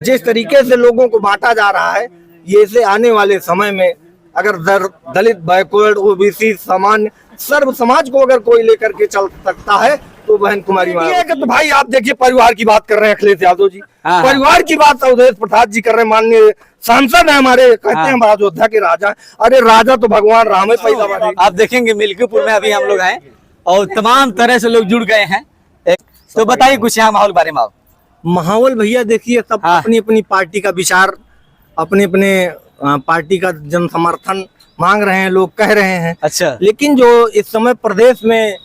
जिस तरीके से लोगों को बांटा जा रहा है, ये से आने वाले समय में अगर दलित, बैकवर्ड, ओबीसी, सामान्य सर्व समाज को अगर कोई लेकर के चल सकता है तो बहन कुमारी मायावती। तो भाई आप देखिए, परिवार की बात कर रहे हैं अखिलेश यादव जी, परिवार की बात अवधेश प्रसाद जी कर रहे हैं, माननीय सांसद है हमारे, कहते हैं अयोध्या के राजा। अरे राजा तो भगवान राम है पैदा। आप देखेंगे मिल्कीपुर में अभी हम लोग हैं और तमाम तरह से लोग जुड़ गए हैं। तो बताइए कुछ यहाँ माहौल बारे में। आप माहौल भैया देखिए, सब अपनी अपनी पार्टी का विचार, अपने अपने पार्टी का जन समर्थन मांग रहे हैं, लोग कह रहे हैं। अच्छा, काफी लेकिन जो इस समय प्रदेश में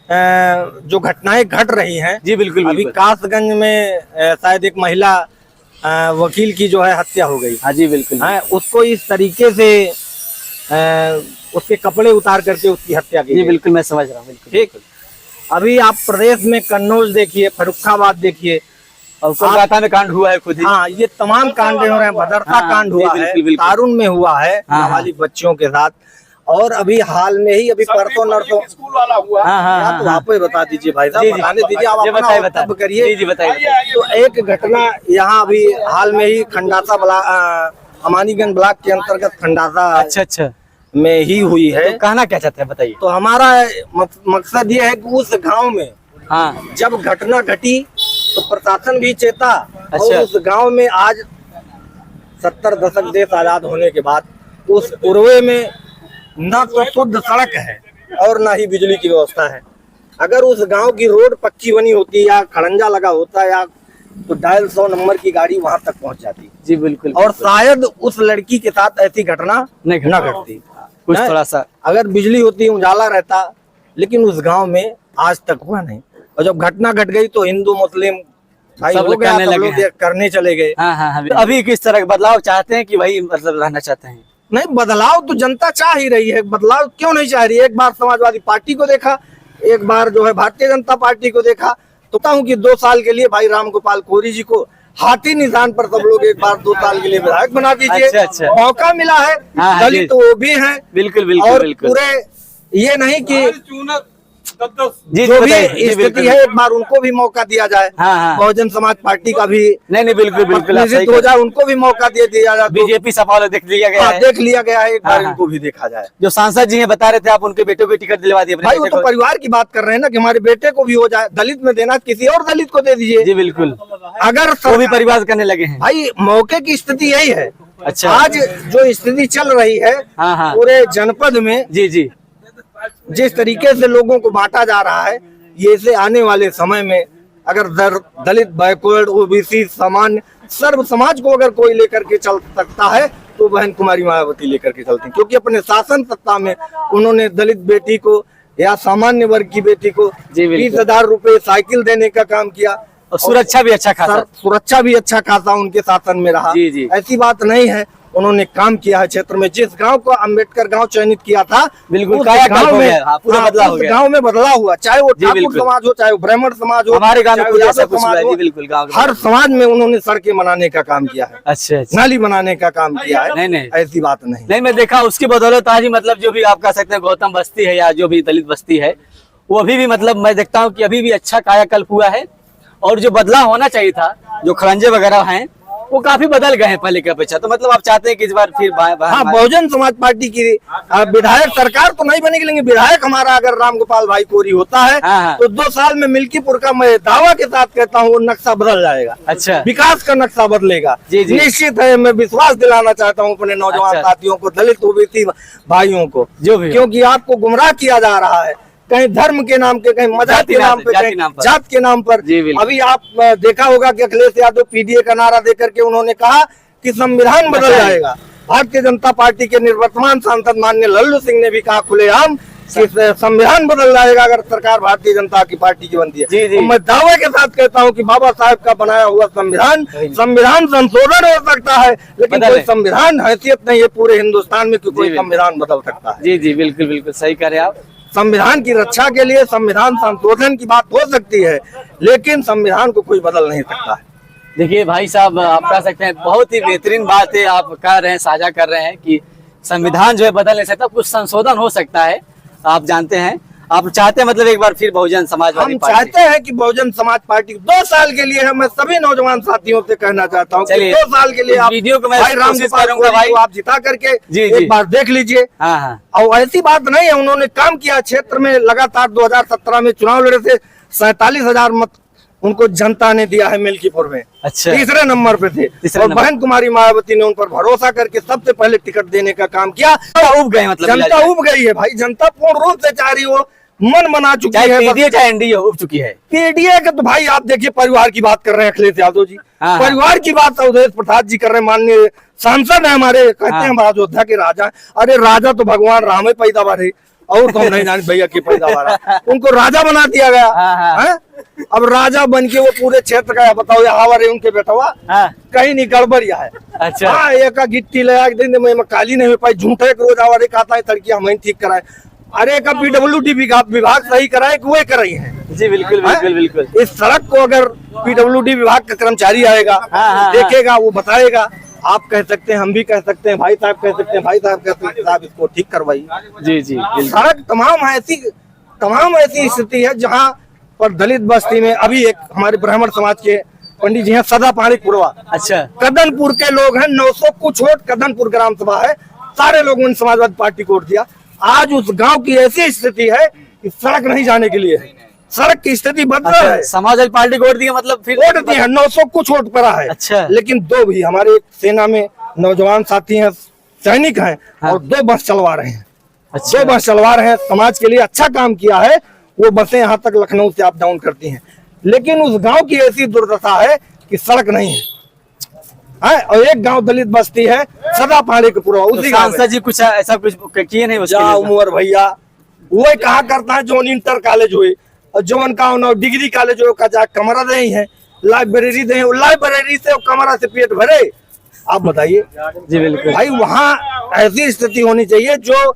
जो घटनाएं घट रही हैं, जी बिल्कुल, अभी कासगंज में शायद एक महिला वकील की जो है हत्या हो गई। हाँ जी बिल्कुल, उसको इस तरीके से उसके कपड़े उतार करके उसकी हत्या की। जी बिल्कुल, मैं समझ रहा हूँ। बिल्कुल ठीक। अभी आप प्रदेश में कन्नौज देखिए, फर्रुखाबाद देखिए, और कोलकाता में कांड हुआ है खुद ही। हाँ, ये तमाम कांड हो रहे हैं। भदरता कांड हुआ है, तारुण में हुआ है नाबालिग बच्चियों के साथ, और अभी हाल में ही अभी परसों नरसों स्कूल वाला हुआ। तो आप ही बता दीजिए भाई साहब, बताने दीजिए, आप अपना वक्तव्य करिए। जी बताइए। तो एक घटना यहाँ अभी हाल में ही खंडासा अमानीगंज ब्लॉक के अंतर्गत खंडासा अच्छा में ही हुई है। तो कहना क्या चाहते हैं बताइए। तो हमारा मकसद ये है कि उस गांव में जब घटना घटी तो प्रशासन भी चेता। और उस गांव में आज 70 दशक देश आजाद होने के बाद उस पूर्वे में न तो शुद्ध सड़क है और न ही बिजली की व्यवस्था है। अगर उस गांव की रोड पक्की बनी होती या खड़ंजा लगा होता या तो डायल 100 नंबर की गाड़ी वहां तक पहुंच जाती। जी बिल्कुल, और शायद उस लड़की के साथ ऐसी घटना न घटती। कुछ थोड़ा सा अगर बिजली होती, उजाला रहता, लेकिन उस गांव में आज तक हुआ नहीं। और जब घटना घट गई तो हिंदू मुस्लिम भाई हो गया, सब लोग करने चले गए। हाँ। अभी किस तरह का बदलाव चाहते हैं कि भाई मतलब रहना चाहते हैं? नहीं, बदलाव तो जनता चाह ही रही है। बदलाव क्यों नहीं चाह रही है? एक बार समाजवादी पार्टी को देखा, एक बार जो है भारतीय जनता पार्टी को देखा। तो हूँ कि 2 साल के लिए भाई राम गोपाल कोरी जी को हाथी निशान पर सब लोग एक बार 2 साल के लिए विधायक बना दीजिए। अच्छा। मौका मिला है, दलित तो वो भी है। बिल्कुल और पूरे ये नहीं कि जो भी स्थिति है एक बार उनको भी मौका दिया जाए। बहुजन समाज पार्टी का भी नहीं बिल्कुल हो जाए, उनको भी मौका दे दिया जाए। बीजेपी सपा वाला देख लिया गया है, एक बार इनको भी देखा जाए। जो सांसद जी हैं बता रहे थे, आप उनके बेटे को टिकट दिलवा दिए। भाई वो तो परिवार की बात कर रहे हैं ना कि हमारे बेटे को भी हो जाए। दलित में देना, किसी और दलित को दे दीजिए। जी बिल्कुल, अगर वो भी परिवार करने लगे हैं। भाई मौके की स्थिति यही है। अच्छा, आज जो स्थिति चल रही है पूरे जनपद में, जी जिस तरीके से लोगों को बांटा जा रहा है, ये से आने वाले समय में अगर दलित, बैकवर्ड, ओबीसी, सामान्य सर्व समाज को अगर कोई लेकर के चल सकता है तो बहन कुमारी मायावती लेकर के चलती। क्योंकि अपने शासन सत्ता में उन्होंने दलित बेटी को या सामान्य वर्ग की बेटी को 20,000 रुपए साइकिल देने का काम किया। और सुरक्षा भी अच्छा खासा उनके शासन में रहा। जी। ऐसी बात नहीं है, उन्होंने काम किया है क्षेत्र में। जिस गांव को अंबेडकर गांव चयनित किया था, बिल्कुल गांव में बदलाव हुआ। चाहे वो ठाकुर समाज हो, चाहे वो ब्राह्मण समाज हो, हमारे गांव में बिल्कुल हर समाज में उन्होंने सड़कें बनाने का काम किया है। अच्छा, नाली बनाने का काम किया है। नहीं ऐसी बात नहीं। मैं देखा उसकी बदौलत आज मतलब जो भी आप कह सकते हैं गौतम बस्ती है या जो भी दलित बस्ती है, वो अभी भी मतलब मैं देखता हूँ कि अभी भी अच्छा कायाकल्प हुआ है। और जो बदलाव होना चाहिए था, जो खड़ंजे वगैरह हैं, वो काफी बदल गए हैं पहले की अपेक्षा। तो मतलब आप चाहते हैं कि इस बार फिर बहुजन समाज पार्टी की विधायक सरकार तो नहीं बनेगी, लेकिन विधायक हमारा अगर राम गोपाल भाई कोरी होता है तो 2 साल में मिल्कीपुर का मैं दावा के साथ कहता हूँ वो नक्शा बदल जाएगा। अच्छा, विकास का नक्शा बदलेगा। जी। निश्चित है, मैं विश्वास दिलाना चाहता हूँ अपने नौजवान साथियों को, दलित ओबीसी भाइयों को, जो भी, क्योंकि आपको गुमराह किया जा रहा है कहीं धर्म के नाम के, कहीं मजहब के नाम पे, कहीं जात के नाम पर। अभी आप देखा होगा कि अखिलेश यादव पीडीए का नारा देकर के उन्होंने कहा कि संविधान बदल जाएगा। भारतीय जनता पार्टी के निवर्तमान सांसद माननीय लल्लू सिंह ने भी कहा खुलेआम कि संविधान बदल जाएगा अगर सरकार भारतीय जनता की पार्टी की बनती है। तो मैं दावे के साथ कहता हूं कि बाबा साहब का बनाया हुआ संविधान संशोधन हो सकता है, लेकिन कोई संविधान हैसियत नहीं है पूरे हिंदुस्तान में कि कोई संविधान बदल सकता है। जी बिल्कुल सही कह रहे हैं आप। संविधान की रक्षा के लिए संविधान संशोधन की बात हो सकती है, लेकिन संविधान को कोई बदल नहीं सकता है। देखिए भाई साहब, आप कह सकते हैं बहुत ही बेहतरीन बात है आप कह रहे हैं, साझा कर रहे हैं कि संविधान जो है बदल नहीं सकता, कुछ संशोधन हो सकता है। आप जानते हैं आप चाहते हैं मतलब एक बार फिर बहुजन समाजवादी हम पार्टी? चाहते हैं कि बहुजन समाज पार्टी 2 साल के लिए है। मैं सभी नौजवान साथियों से कहना चाहता हूँ कि चलिए, 2 साल के लिए इस आप वीडियो को मैं भाई राम कोशिश गोपाल करूंगा कोहली भाई। को आप जिता करके जी, जी। एक बार देख लीजिए। हाँ हाँ और ऐसी बात नहीं है, उन्होंने काम किया क्षेत्र में लगातार। 2017 में चुनाव लड़े थे, 47,000 मत उनको जनता ने दिया है मिल्कीपुर में। अच्छा। तीसरे नंबर पे थे तीसरे और नंबर। बहन कुमारी मायावती ने उन पर भरोसा करके सबसे पहले टिकट देने का काम किया। उब गए मतलब जनता उब गई है भाई, जनता पूर्ण रूप से चाह रही हो, मन मना चुकी चाहे है। पीडीए चाहे एनडीए उब चुकी है। पीडीए का तो भाई आप देखिए, परिवार की बात कर रहे हैं अखिलेश यादव जी। हाँ। परिवार की बात अवधेश प्रसाद जी कर रहे हैं, माननीय सांसद है हमारे, कहते हैं हम अयोध्या के राजा। अरे राजा तो भगवान राम ही पैदावार है, और तो हम नहीं जाने भैया की पैदावार है। उनको राजा बना दिया गया है। अब राजा बन के वो पूरे क्षेत्र का बताओ, हवा रे उनके बेटवा कहीं नहीं गड़बड़िया है। अच्छा। हाँ, एक गिट्टी ले दिन में काली नहीं हो पाई, झूठे रोज आवारे कहता है तड़किया हम ठीक कराए। अरे का पीडब्ल्यूडी विभाग सही कराए कि वही कराई है। जी बिल्कुल बिल्कुल बिल्कुल। इस सड़क को अगर पीडब्ल्यूडी विभाग का कर्मचारी आएगा, देखेगा, वो बताएगा, आप कह सकते हैं, हम भी कह सकते हैं, भाई साहब कह सकते हैं, भाई साहब कहते हैं साहब इसको ठीक करवाइए। जी जी सड़क तमाम ऐसी स्थिति है जहाँ पर दलित बस्ती में अभी एक हमारे ब्राह्मण समाज के पंडित जी हैं, सदा पाणी पुरवा। अच्छा। कदनपुर के लोग हैं, 900 कुछ वोट कदनपुर ग्राम सभा है, सारे लोगों ने समाजवादी पार्टी को वोट दिया। आज उस गांव की ऐसी स्थिति है कि सड़क नहीं जाने के लिए है, सड़क की स्थिति बदल रहा है। समाजवादी पार्टी को वोट दिया मतलब फिर वोट दिए हैं, 900 कुछ वोट पड़ा है। अच्छा। लेकिन 2 भी हमारे सेना में नौजवान साथी हैं, सैनिक हैं, और 2 बस चलवा रहे हैं। अच्छा। 2 बस चलवा रहे हैं, समाज के लिए अच्छा काम किया है। वो बसें यहाँ तक लखनऊ से अप डाउन करती हैं, लेकिन उस गांव की ऐसी दुर्दशा है कि सड़क नहीं है। और एक गांव दलित बस्ती है, सदा पाणी के पूर्वा, उसी गांव में। सांसद जी कुछ ऐसा कुछ किए नहीं उसके लिए? उमर भैया वो कहा करता है, जोन इंटर कॉलेज हुए और जोन का डिग्री कॉलेज हो का जा कमरा दे है, लाइब्रेरी दे, लाइब्रेरी से कमरा से पेट भरे। आप बताइए। जी बिल्कुल भाई, वहाँ ऐसी स्थिति होनी चाहिए जो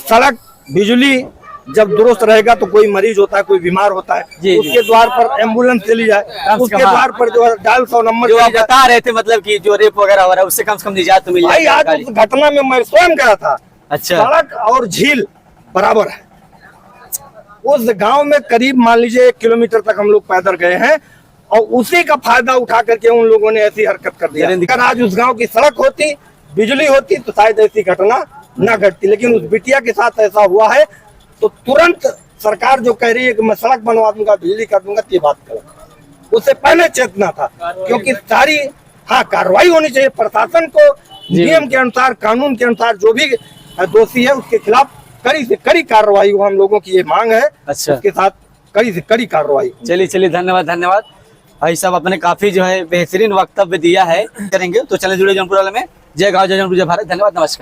सड़क, बिजली जब दुरुस्त रहेगा तो कोई मरीज होता है, कोई बीमार होता है, जी, उसके द्वार पर एम्बुलेंस चली जाए, उसके द्वार पर जो है डायल 100 नंबर जो चली आप जाए। बता रहे थे मतलब कि जो रेप वगैरह हो रहा है उससे कम से कम निजात तो मिल भाई, आज जाएगी। उस घटना में मैं स्वयं गया था। अच्छा। सड़क और झील बराबर है। उस गांव में करीब मान लीजिए 1 किलोमीटर तक हम लोग पैदल गए हैं, और उसी का फायदा उठा करके उन लोगों ने ऐसी हरकत कर दिया। अगर आज उस गांव की सड़क होती, बिजली होती, तो शायद ऐसी घटना न घटती। लेकिन उस बिटिया के साथ ऐसा हुआ है, तो तुरंत सरकार जो कह रही है कि मैं सड़क बनवा दूंगा, बिजली कर दूंगा, ये बात गलत। उससे पहले चेतना था, क्योंकि सारी कार्रवाई होनी चाहिए। प्रशासन को नियम के अनुसार, कानून के अनुसार जो भी दोषी है उसके खिलाफ कड़ी से कड़ी कार्रवाई हो, हम लोगों की ये मांग है। अच्छा। उसके साथ कड़ी से कड़ी कार्रवाई। चलिए चलिए, धन्यवाद धन्यवाद भाई साहब, आपने काफी जो है बेहतरीन वक्तव्य दिया है। करेंगे तो चले जुड़े जौनपुर वाले में। जय गाँव जय जौनपुर जय भारत। धन्यवाद, नमस्कार।